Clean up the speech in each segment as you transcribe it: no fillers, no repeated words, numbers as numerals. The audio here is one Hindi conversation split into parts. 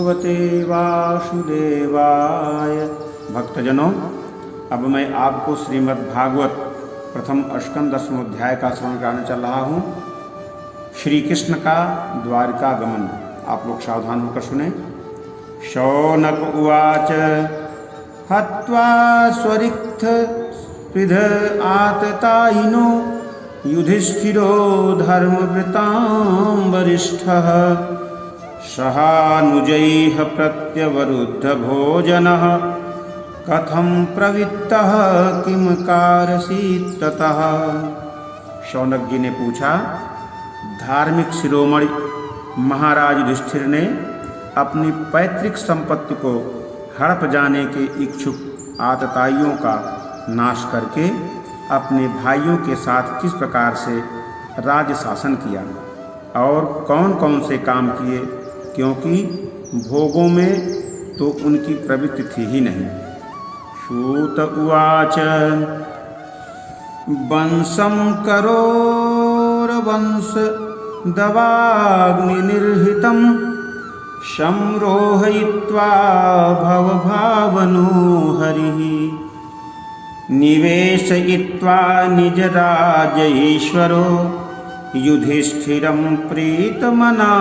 भगवते वासुदेवाय। भक्तजनों, अब मैं आपको श्रीमद् भागवत प्रथम स्कंद 10वें अध्याय का श्रवण कराने चल रहा हूँ। श्री कृष्ण का द्वारिका गमन। आप लोग सावधान होकर सुने। शौनक उवाच हत्वा स्वरिक्त स्पृध आततायिनो युधिष्ठिरो धर्मवृतां वरिष्ठः सहानुजैः प्रत्यवरुद्ध भोजनः कथं प्रवृत्तः किम कारसीत् ततः। शौनक जी ने पूछा, धार्मिक शिरोमणि महाराज युधिष्ठिर ने अपनी पैतृक संपत्ति को हड़प जाने के इच्छुक आतताइयों का नाश करके अपने भाइयों के साथ किस प्रकार से राज्य शासन किया और कौन कौन से काम किए, क्योंकि भोगों में तो उनकी प्रवृत्ति थी ही नहीं। सूत उवाच वंशं करोरवंश दवाग्निर्हितं संरोहयित्वा भवभावनो हरिः निवेशयित्वा निजराजईश्वरो युधिष्ठिरं प्रीतमना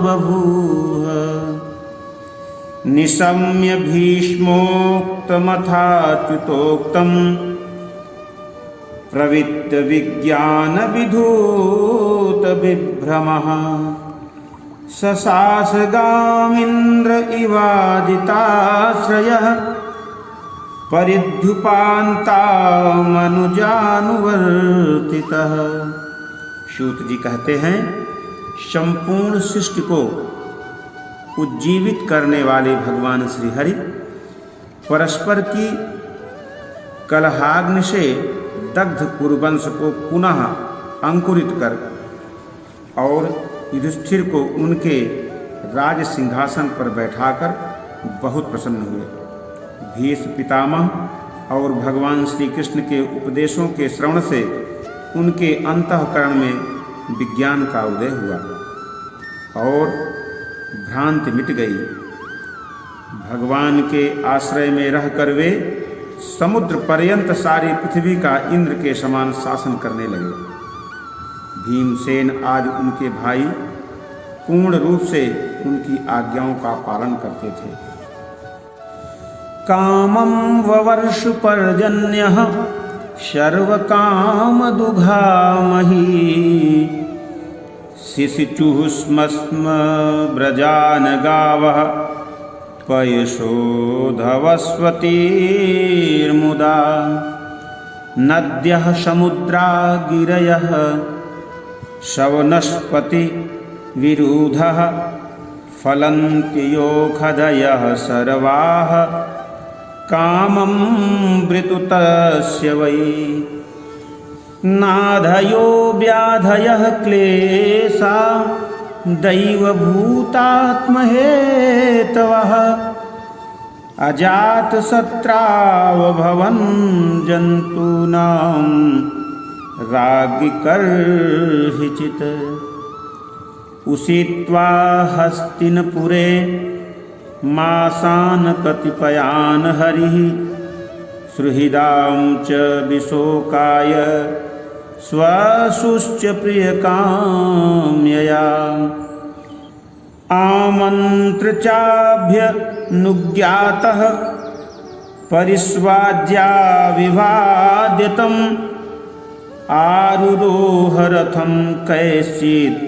बभूव निशम्य भीष्मोक्तमथाच्युतोक्तं प्रवृत्त विज्ञानविधूत विभ्रमः ससासगामिन्द्र इवादिताश्रयः परिद्युपान्तामनुजानुवर्तितः। सूत जी कहते हैं, संपूर्ण सृष्टि को उज्जीवित करने वाले भगवान श्री हरि परस्पर की कलहाग्नि से दग्ध कुरुवंश को पुनः अंकुरित कर और युधिष्ठिर को उनके राज सिंहासन पर बैठाकर बहुत प्रसन्न हुए। भीष्म पितामह और भगवान श्री कृष्ण के उपदेशों के श्रवण से उनके अंतःकरण में विज्ञान का उदय हुआ और भ्रांति मिट गई। भगवान के आश्रय में रहकर वे समुद्र पर्यंत सारी पृथ्वी का इंद्र के समान शासन करने लगे। भीमसेन आज उनके भाई पूर्ण रूप से उनकी आज्ञाओं का पालन करते थे। कामं ववर्षु पर्जन्यः सर्वकामदुघामहि शिशिचुः स्म व्रजान गावः पयशोधवस्वतीर्मुदा नद्यः समुद्रा गिरयः शवनस्पति विरुधः फलन्त्योखदयः सर्वाः कामं वृतुतस्य वै नाधयो व्याधयः क्लेशा दैवभूतात्महेतवः अजातशत्रावभवन् जन्तूनां राज्ञिकर्हिचित् उषित्वा हस्तिनपुरे मासान् कतिपयान् हरिः सुहृदां च विशोकाय स्वसुश्च प्रियकाम्यया आमन्त्र चाभ्यनुज्ञातः परिस्वाज्या विवाद्यतम् आरुरोहरथं कैश्चित्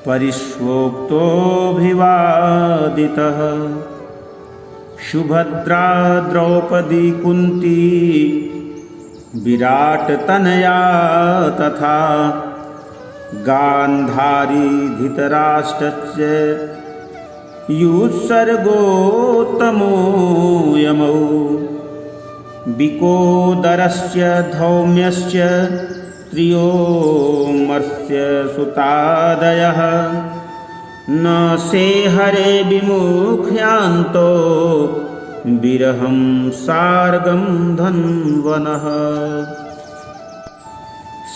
परिष्वोक्तोऽभिवादितः सुभद्रा द्रौपदी कुन्ती विराट तनया तथा गान्धारी धृतराष्ट्रश्च युत्सर्गोत्तमो यमौ विकोदरस्य धौम्यश्च त्रियो मर्त्य सुतादयः न सेहरे विमुख्यान्तो विरहं सार्गं धन्वनः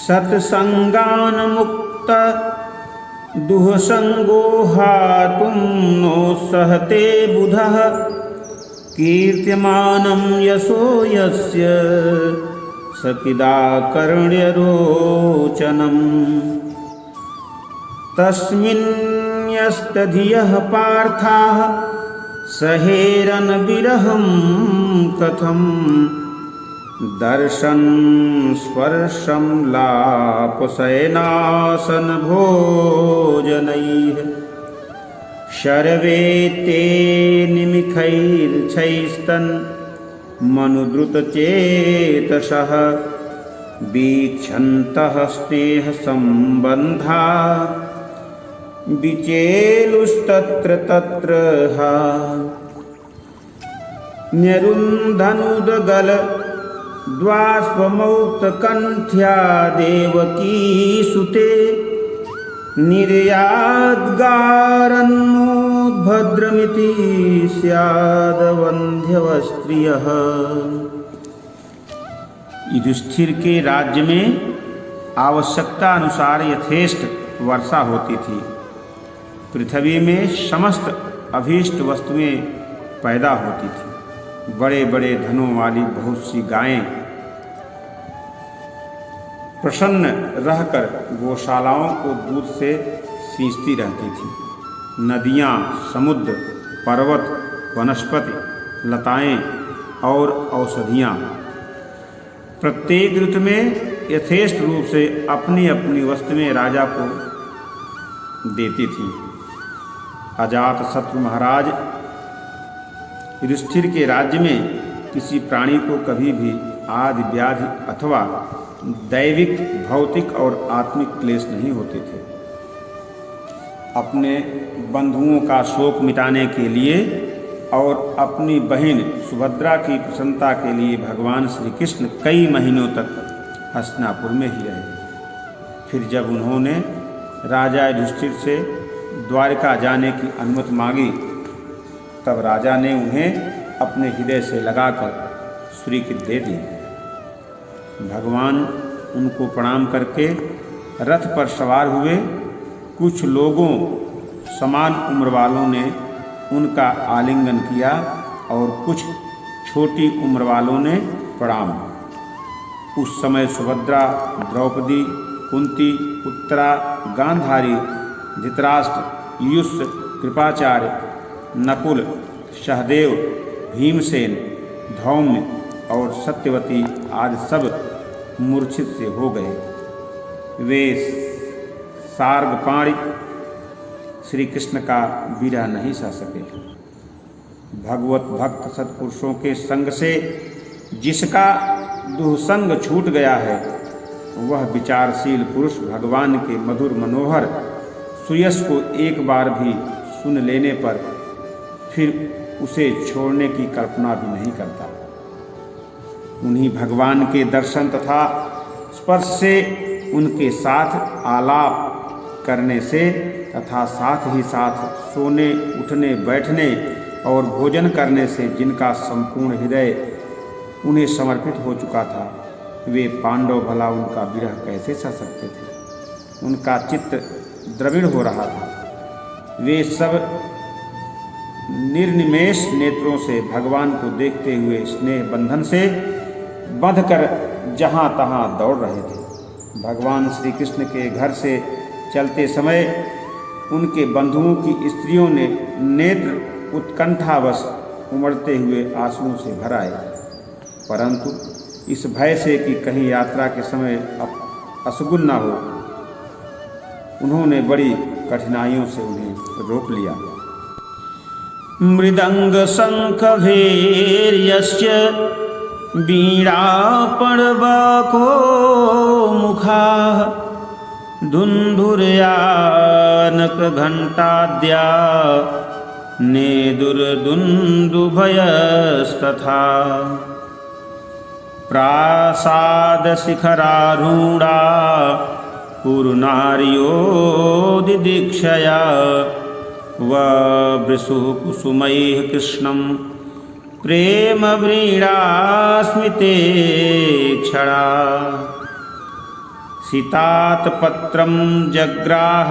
सत्संगान् मुक्त दुःसङ्गो हातुं नो सहते बुधः कीर्त्यमानं यशो यस्य सकिदाकर्ण्यरोचनम् तस्मिन्यस्तधियः पार्थाः सहेरन् विरहं कथं दर्शन स्पर्शं लापशयनासन भोजनैः शर्वे ते निमिखैर्छैस्तन् मनुद्रुतचेतसः वीक्षन्तः स्नेहसम्बन्धा विचेलुस्तत्र तत्र न्यरुन्धनुदगल द्वास्वमौक्तकण्ठ्या देवकी सुते निर्याद्गारन्नोद्भद्रमिति स्यादवन्ध्यवस्त्रियः। युधिष्ठिर के राज्य में आवश्यकता अनुसार यथेष्ट वर्षा होती थी। पृथ्वी में समस्त अभीष्ट वस्तुएं पैदा होती थी। बड़े बड़े धनों वाली बहुत सी गायें प्रसन्न रहकर गौशालाओं को दूध से सींचती रहती थी। नदियाँ, समुद्र, पर्वत, वनस्पति, लताएं और औषधियाँ प्रत्येक ऋतु में यथेष्ट रूप से अपनी अपनी वस्तुएं राजा को देती थी। अजातशत्रु महाराज युधिष्ठिर के राज्य में किसी प्राणी को कभी भी आदि व्याधि अथवा दैविक, भौतिक और आत्मिक क्लेश नहीं होते थे। अपने बंधुओं का शोक मिटाने के लिए और अपनी बहन सुभद्रा की प्रसन्नता के लिए भगवान श्री कृष्ण कई महीनों तक हस्तिनापुर में ही रहे। फिर जब उन्होंने राजा युधिष्ठिर से द्वारका जाने की अनुमति मांगी तब राजा ने उन्हें अपने हृदय से लगाकर स्वीकृति दे दी। भगवान उनको प्रणाम करके रथ पर सवार हुए। कुछ लोगों समान उम्र वालों ने उनका आलिंगन किया और कुछ छोटी उम्र वालों ने प्रणाम। उस समय सुभद्रा, द्रौपदी, कुंती, उत्तरा, गांधारी, धृतराष्ट्र, युष्य, कृपाचार्य, नकुल, सहदेव, भीमसेन, धौम्य और सत्यवती आदि सब मूर्छित से हो गए। वे सार्गपाणि श्री कृष्ण का विरह नहीं सह सके। भगवत भक्त सत्पुरुषों के संग से जिसका दुःसंग छूट गया है वह विचारशील पुरुष भगवान के मधुर मनोहर सुयश को एक बार भी सुन लेने पर फिर उसे छोड़ने की कल्पना भी नहीं करता। उन्हीं भगवान के दर्शन तथा स्पर्श से, उनके साथ आलाप करने से तथा साथ ही साथ सोने, उठने, बैठने और भोजन करने से जिनका संपूर्ण हृदय उन्हें समर्पित हो चुका था, वे पांडव भला उनका विरह कैसे सह सकते थे। उनका चित्त द्रविड़ हो रहा था। वे सब निर्निमेष नेत्रों से भगवान को देखते हुए स्नेह बंधन से बंधकर जहाँ तहाँ दौड़ रहे थे। भगवान श्री कृष्ण के घर से चलते समय उनके बंधुओं की स्त्रियों ने नेत्र उत्कंठावश उमड़ते हुए आंसुओं से भर आए, परंतु इस भय से कि कहीं यात्रा के समय अशुभ न हो, उन्होंने बड़ी कठिनाइयों से उन्हें रोक लिया। मृदंग शंख भैर्यस्य वीणा पणवको मुखा धुंधुर्यानक घंटाद्या नेदुर्दुन्दुभयस्तथा प्रासाद शिखरारूढ़ा पुरुनार्यो दिदीक्षया वृषु कुसुमैः कृष्णं प्रेम व्रीडास्मिते क्षणा सीतात्पत्रं जग्राह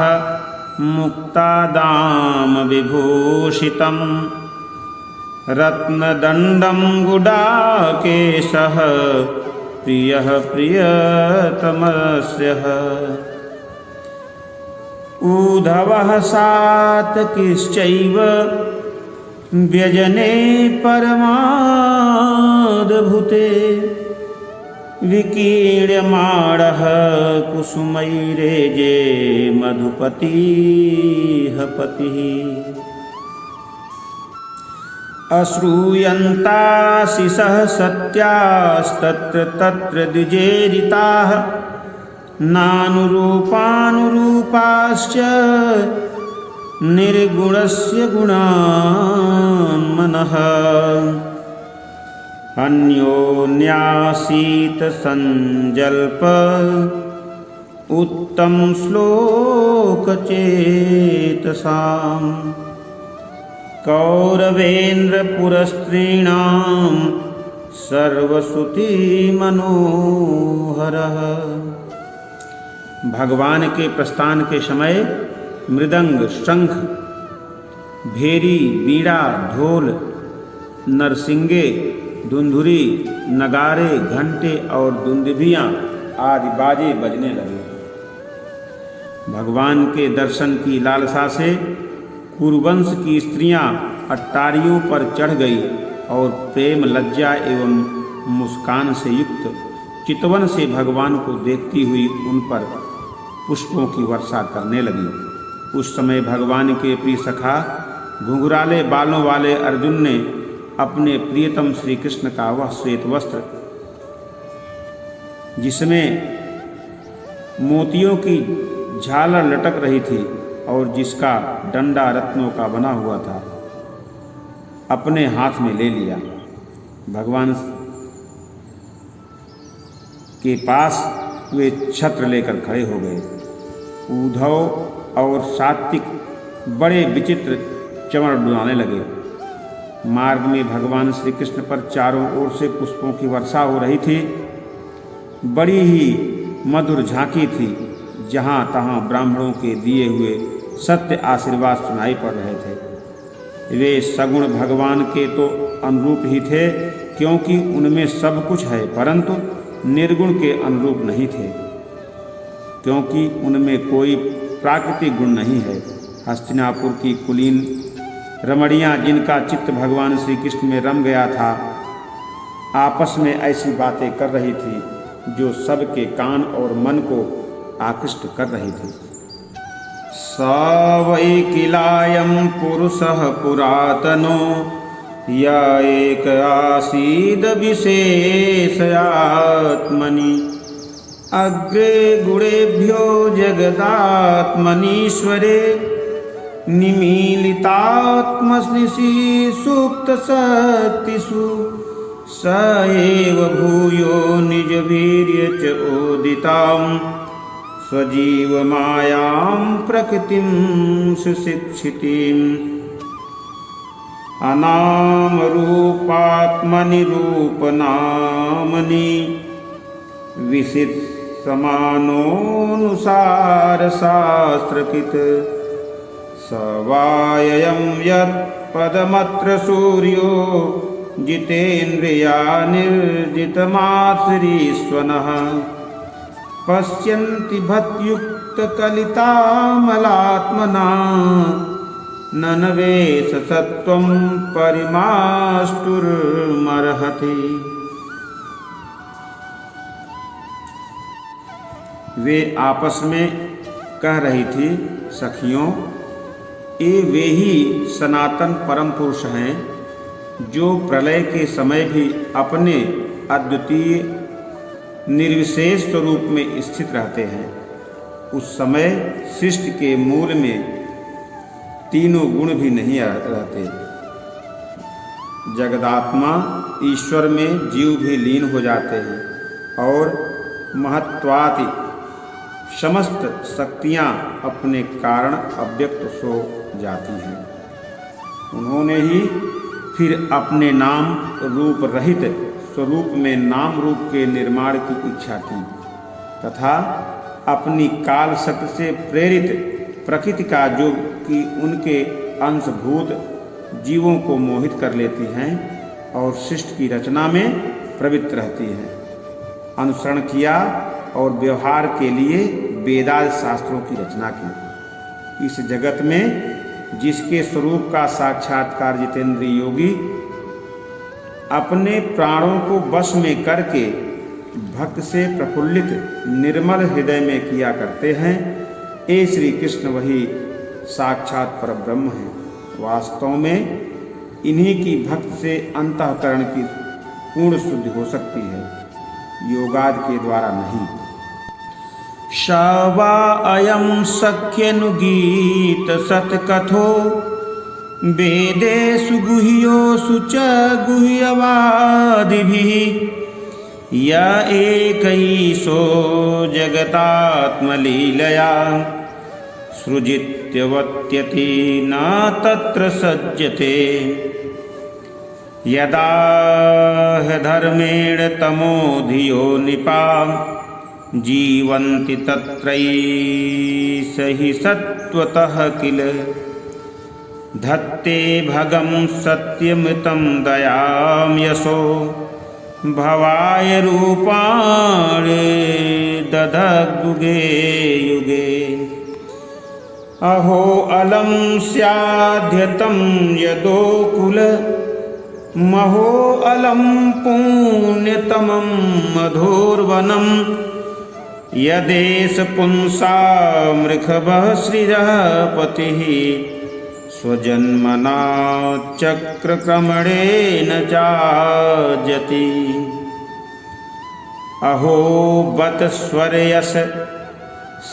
मुक्तादाम विभूषितं रत्नदण्डं गुडाकेशः प्रियः प्रियतमस्यः उद्धवः सात्किश्चैव व्यजने परमाद्भुते विकीर्यमाणः कुसुमैरेजे मधुपतिः पतिः अश्रूयन्ताशिषः सत्यास्तत्र तत्र द्विजेरिताः नानुरूपानुरूपाश्च निर्गुणस्य गुणान्मनः अन्योन्यासीत संजल्प उत्तम श्लोकचेतसाम् कौरवेन्द्र पुरस्त्रीणां सर्वश्रुति मनोहरः। भगवान के प्रस्थान के समय मृदंग, शंख, भेरी, बीड़ा, ढोल, नरसिंगे, दुंदुरी, नगारे, घंटे और दुंदुभियाँ आदि बाजे बजने लगे। भगवान के दर्शन की लालसा से कुरुवंश की स्त्रियां अट्टारियों पर चढ़ गई और प्रेम, लज्जा एवं मुस्कान से युक्त चितवन से भगवान को देखती हुई उन पर पुष्पों की वर्षा करने लगी। उस समय भगवान के प्रिय सखा घुंघराले बालों वाले अर्जुन ने अपने प्रियतम श्री कृष्ण का वह श्वेत वस्त्र, जिसमें मोतियों की झालर लटक रही थी और जिसका डंडा रत्नों का बना हुआ था, अपने हाथ में ले लिया। भगवान के पास वे छत्र लेकर खड़े हो गए। उद्धव और सात्विक बड़े विचित्र चमड़ उड़ाने लगे। मार्ग में भगवान श्री कृष्ण पर चारों ओर से पुष्पों की वर्षा हो रही थी। बड़ी ही मधुर झांकी थी। जहाँ तहाँ ब्राह्मणों के दिए हुए सत्य आशीर्वाद सुनाई पड़ रहे थे। वे सगुण भगवान के तो अनुरूप ही थे, क्योंकि उनमें सब कुछ है, परंतु निर्गुण के अनुरूप नहीं थे, क्योंकि उनमें कोई प्राकृतिक गुण नहीं है। हस्तिनापुर की कुलीन रमणियाँ, जिनका चित्त भगवान श्री कृष्ण में रम गया था, आपस में ऐसी बातें कर रही थी जो सबके कान और मन को आकृष्ट कर रही थी। स वै किलायं पुरुषः पुरातनो य एक आसीद विशेषयात्मनि अग्रे गुणेभ्यो जगदात्मनीश्वरे निमीलितात्मनिशि सुप्तशक्तिषु स एव भूयो निजवीर्य च उदितां स्वजीवमायां प्रकृतिं सुशिक्षितीम् अनामरूपात्मनि रूपनामनि विशिष्यमानोऽनुसार शास्त्रकृत स वायं यत्पदमत्र सूर्यो जितेन्द्रिया निर्जितमाश्रीष्वनः पश्यन्ति भक्त्युक्तकलितामलात्मना ननवेश सत्वं परिमाष्टुर्मर्हति। वे आपस में कह रही थी, सखियों, ये वे ही सनातन परम पुरुष हैं जो प्रलय के समय भी अपने अद्वितीय निर्विशेष स्वरूप में स्थित रहते हैं। उस समय सृष्टि के मूल में तीनों गुण भी नहीं रहते। जगदात्मा ईश्वर में जीव भी लीन हो जाते हैं और महत्वाति समस्त शक्तियाँ अपने कारण अव्यक्त हो जाती हैं। उन्होंने ही फिर अपने नाम रूप रहित स्वरूप में नाम रूप के निर्माण की इच्छा की तथा अपनी काल शक्ति से प्रेरित प्रकृति का जो कि उनके अंशभूत जीवों को मोहित कर लेती हैं और सृष्टि की रचना में प्रवृत्त रहती हैं। अनुसरण किया और व्यवहार के लिए वेदांत शास्त्रों की रचना की। इस जगत में जिसके स्वरूप का साक्षात्कार जितेंद्रिय योगी अपने प्राणों को वश में करके भक्त से प्रफुल्लित निर्मल हृदय में किया करते हैं, ये श्री कृष्ण वही साक्षात परब्रह्म है। वास्तव में इन्हीं की भक्त से अंतःकरण की पूर्ण शुद्धि हो सकती है, योगादि के द्वारा नहीं। शवा अयम सख्यनुगीत सतकथो वेदेषु गुह्योषु च गुह्यवादिभिः य एकैषो जगतात्मलीलया सृजित्यवत्यति न तत्र सज्जते यदा धर्मेण तमो धियो निपा जीवन्ति तत्रैष हि सत्वतः किल धत्ते भगं सत्यमृतं दयां यशो भवाय रूपाणि दधग्युगे युगे अहो अलम स्याध्यतं यदोकुल महो अलम पुण्यतमं मधुर्वनं यदेश पुंसा मृखभः श्रीरपतिः स्वजन्मना चक्रक्रमणेन जाजति अहो बत स्वरयस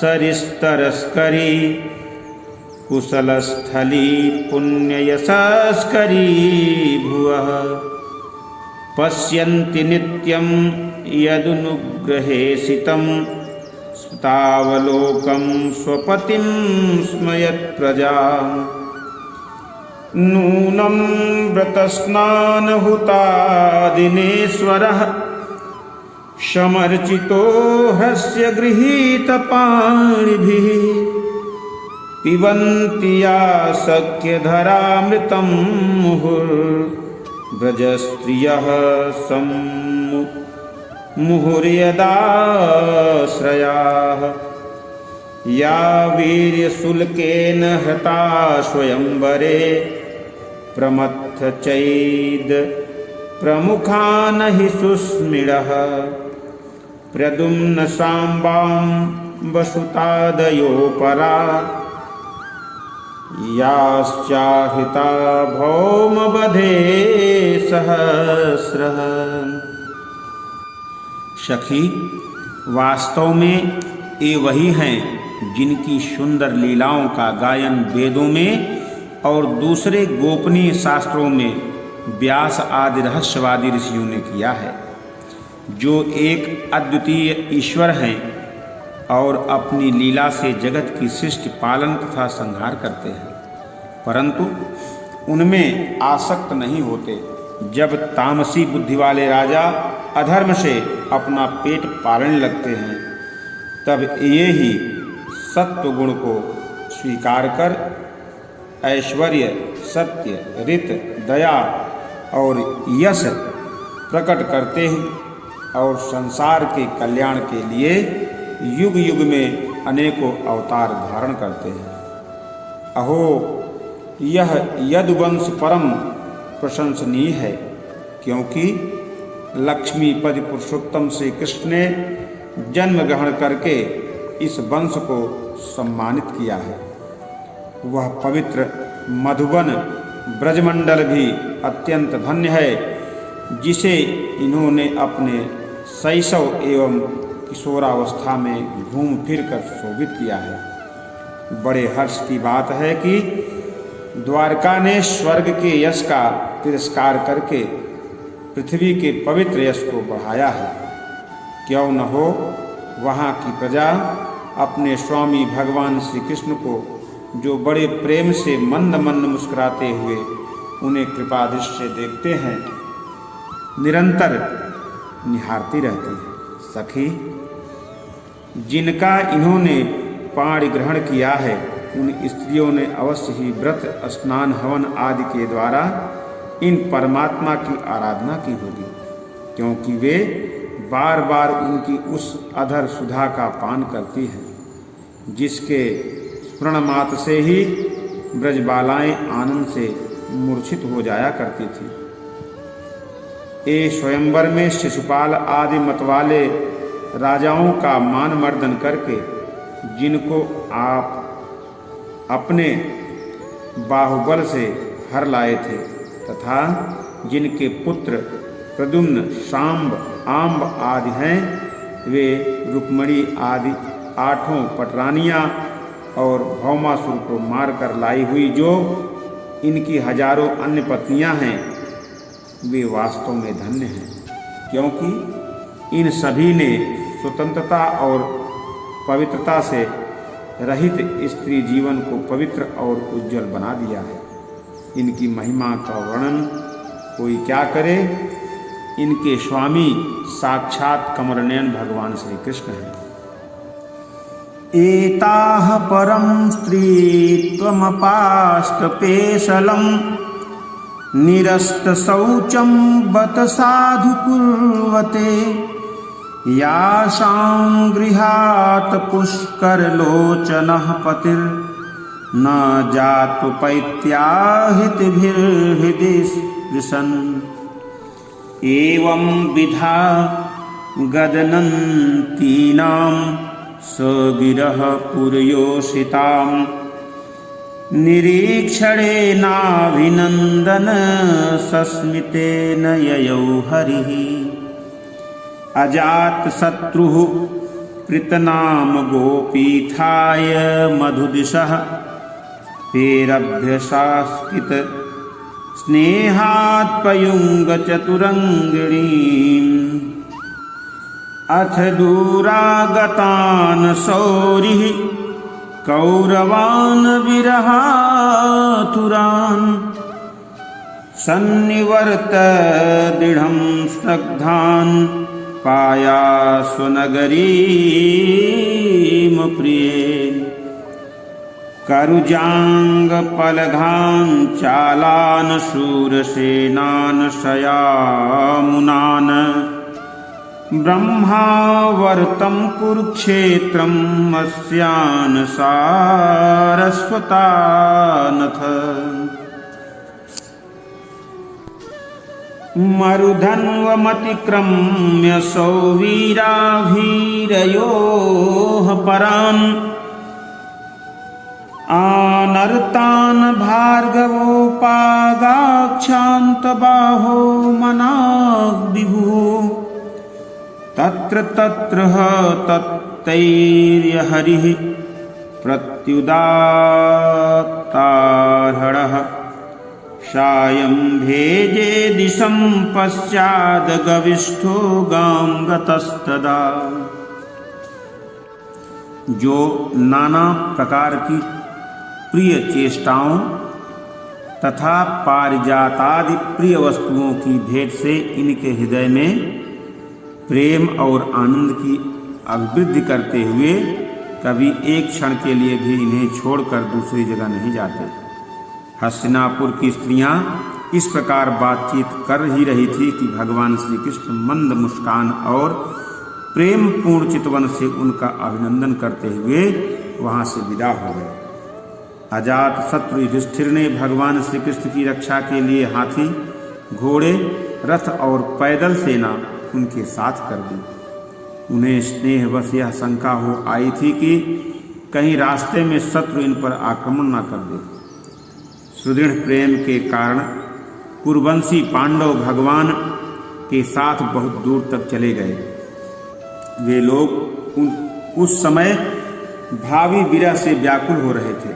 सरिस्तरस्करी कुशलस्थली पुण्ययशस्करी भुवः पश्यन्ति नित्यं यदनुग्रहेसितं स्तावलोकं स्वपतिं स्मयत्प्रजा नूनं व्रतस्नानहुतादिनेश्वरः समर्चितो ह्यस्य गृहीतपाणिभिः पिबन्ति या सख्यधरामृतं मुहुर्व्रजस्त्रियः मुहुर्यदाश्रयाः या वीर्यशुल्केन हता स्वयंवरे प्रमथचैद प्रमुखान् हि सुस्मिडः प्रद्युम्न साम्बां वसुतादयो परा याश्चाहिता भौमवधे सहस्रः। सखी, वास्तव में ये वही हैं जिनकी सुंदर लीलाओं का गायन वेदों में और दूसरे गोपनीय शास्त्रों में व्यास आदि रहस्यवादी ऋषियों ने किया है, जो एक अद्वितीय ईश्वर हैं और अपनी लीला से जगत की सृष्टि पालन तथा संहार करते हैं, परंतु उनमें आसक्त नहीं होते। जब तामसी बुद्धि वाले राजा अधर्म से अपना पेट पालने लगते हैं, तब ये ही सत्व गुण को स्वीकार कर ऐश्वर्य, सत्य, रित, दया और यश प्रकट करते हैं और संसार के कल्याण के लिए युग युग में अनेकों अवतार धारण करते हैं। अहो, यह यदुवंश परम प्रशंसनीय है, क्योंकि लक्ष्मीपति पुरुषोत्तम श्री कृष्ण ने जन्म ग्रहण करके इस वंश को सम्मानित किया है। वह पवित्र मधुबन ब्रजमंडल भी अत्यंत धन्य है, जिसे इन्होंने अपने शैशव एवं किशोरावस्था में घूम फिर कर शोभित किया है। बड़े हर्ष की बात है कि द्वारका ने स्वर्ग के यश का तिरस्कार करके पृथ्वी के पवित्र यश को बढ़ाया है। क्यों न हो, वहाँ की प्रजा अपने स्वामी भगवान श्री कृष्ण को जो बड़े प्रेम से मंद मंद मुस्कुराते हुए उन्हें कृपा दृष्टि से देखते हैं, निरंतर निहारती रहती है। सखी, जिनका इन्होंने पाणी ग्रहण किया है उन स्त्रियों ने अवश्य ही व्रत, स्नान, हवन आदि के द्वारा इन परमात्मा की आराधना की होगी, क्योंकि वे बार बार उनकी उस अधर सुधा का पान करती हैं, जिसके स्मरण मात्र से ही ब्रजबालाएं आनंद से मूर्छित हो जाया करती थी। ये स्वयंवर में शिशुपाल आदि मतवाले राजाओं का मान मर्दन करके जिनको आप अपने बाहुबल से हर लाए थे तथा जिनके पुत्र प्रद्युम्न, शांब, आम्ब आदि हैं, वे रुक्मणी आदि 8 पटरानियां और भौमासुर को मारकर लाई हुई जो इनकी हजारों अन्य पत्नियां हैं, वे वास्तव में धन्य हैं, क्योंकि इन सभी ने स्वतंत्रता और पवित्रता से रहित स्त्री जीवन को पवित्र और उज्जवल बना दिया है। इनकी महिमा का वर्णन कोई क्या करे। इनके स्वामी साक्षात कमलनयन भगवान श्री कृष्ण हैं। एताः परं स्त्रीत्वमपास्तपेशलं निरस्तशौचं बत साधु कुर्वते यासां गृहात् पुष्करलोचनः पतिर्न जातुपैत्याहितभिर्हृदि स्पृशन् एवं विधा गदनन्तीनां सगिरः पुरयोषितां निरीक्षणेनाभिनन्दन सस्मितेन ययौ हरिः अजातशत्रुः पृतनाम गोपीथाय मधुदिशः पेरभ्यसास्कित स्नेहात्पयुङ्गचतुरङ्गिणीम् अथ दूरागतान् सौरिः कौरवान् विरहातुरान् सन्निवर्त दृढं स्नग्धान् पायास्वनगरीं प्रिये करुजाङ्गपलघान् चालान् शूरसेनान् शयामुनान् ब्रह्मावर्तं कुरुक्षेत्रम् अस्यान् सारस्वतानथ मरुधन्वमतिक्रम्य सौवीराभीरयोः परान् आनर्तान् भार्गवोपागाक्षान्तबाहो मनाग्विभुः तत्र तत्र तत्तैर्यहरिः प्रत्युदात्तार्हणः सायं भेजे दिशं पश्चादगविष्ठो गां गतस्तदा। जो नाना प्रकार की प्रिय चेष्टाओं तथा पारिजातादि प्रिय वस्तुओं की भेंट से इनके हृदय में प्रेम और आनंद की अभिवृद्धि करते हुए कभी एक क्षण के लिए भी इन्हें छोड़कर दूसरी जगह नहीं जाते। हस्तिनापुर की स्त्रियां इस प्रकार बातचीत कर ही रही थी कि भगवान श्री कृष्ण मंद मुस्कान और प्रेम पूर्ण चितवन से उनका अभिनंदन करते हुए वहां से विदा हो गए। अजात शत्रु युधिष्ठिर ने भगवान श्री कृष्ण की रक्षा के लिए हाथी, घोड़े, रथ और पैदल सेना उनके साथ कर दी। उन्हें स्नेहवश यह शंका हो आई थी कि कहीं रास्ते में शत्रु इन पर आक्रमण न कर दे। सुदृढ़ प्रेम के कारण कुरुवंशी पांडव भगवान के साथ बहुत दूर तक चले गए। वे लोग उस समय भावी विरह से व्याकुल हो रहे थे।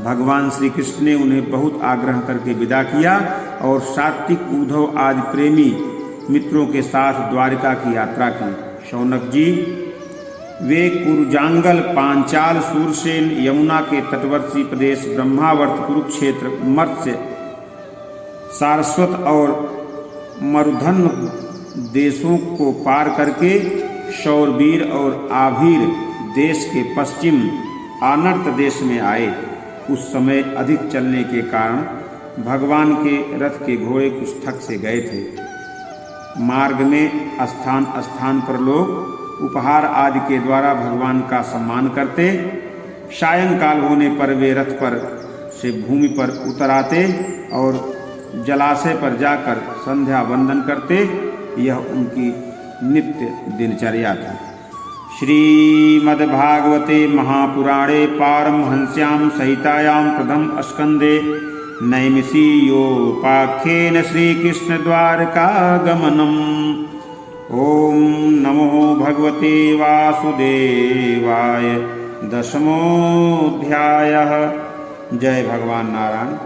भगवान श्री कृष्ण ने उन्हें बहुत आग्रह करके विदा किया और सात्विक, उद्धव आदि प्रेमी मित्रों के साथ द्वारिका की यात्रा की। शौनक जी वे कुरुजांगल, पांचाल, सूरसेन, यमुना के तटवर्ती प्रदेश, ब्रह्मावर्त, कुरुक्षेत्र, मत्स्य, सारस्वत और मरुधन देशों को पार करके शौरवीर और आभीर देश के पश्चिम आनर्त देश में आए। उस समय अधिक चलने के कारण भगवान के रथ के घोड़े कुछ थक से गए थे। मार्ग में स्थान स्थान पर लोग उपहार आदि के द्वारा भगवान का सम्मान करते। सायंकाल होने पर वे रथ पर से भूमि पर उतर आते और जलाशय पर जाकर संध्या वंदन करते। यह उनकी नित्य दिनचर्या थी। श्रीमद्भागवते महापुराणे पारमहंस्यां संहितायां प्रथम स्कंदे नैमिषीयोपाख्येन श्रीकृष्णद्वारकागमनम्। ओम नमो भगवते वासुदेवाय। दशमोऽध्यायः। जय भगवान नारायण।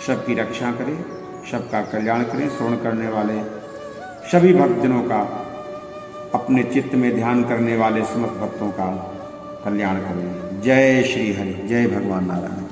सबकी रक्षा करें, सबका कल्याण करें। श्रवण करने वाले सभी भक्तजनों का, अपने चित्त में ध्यान करने वाले समस्त भक्तों का कल्याण करें। जय श्री हरि। जय भगवान नारायण।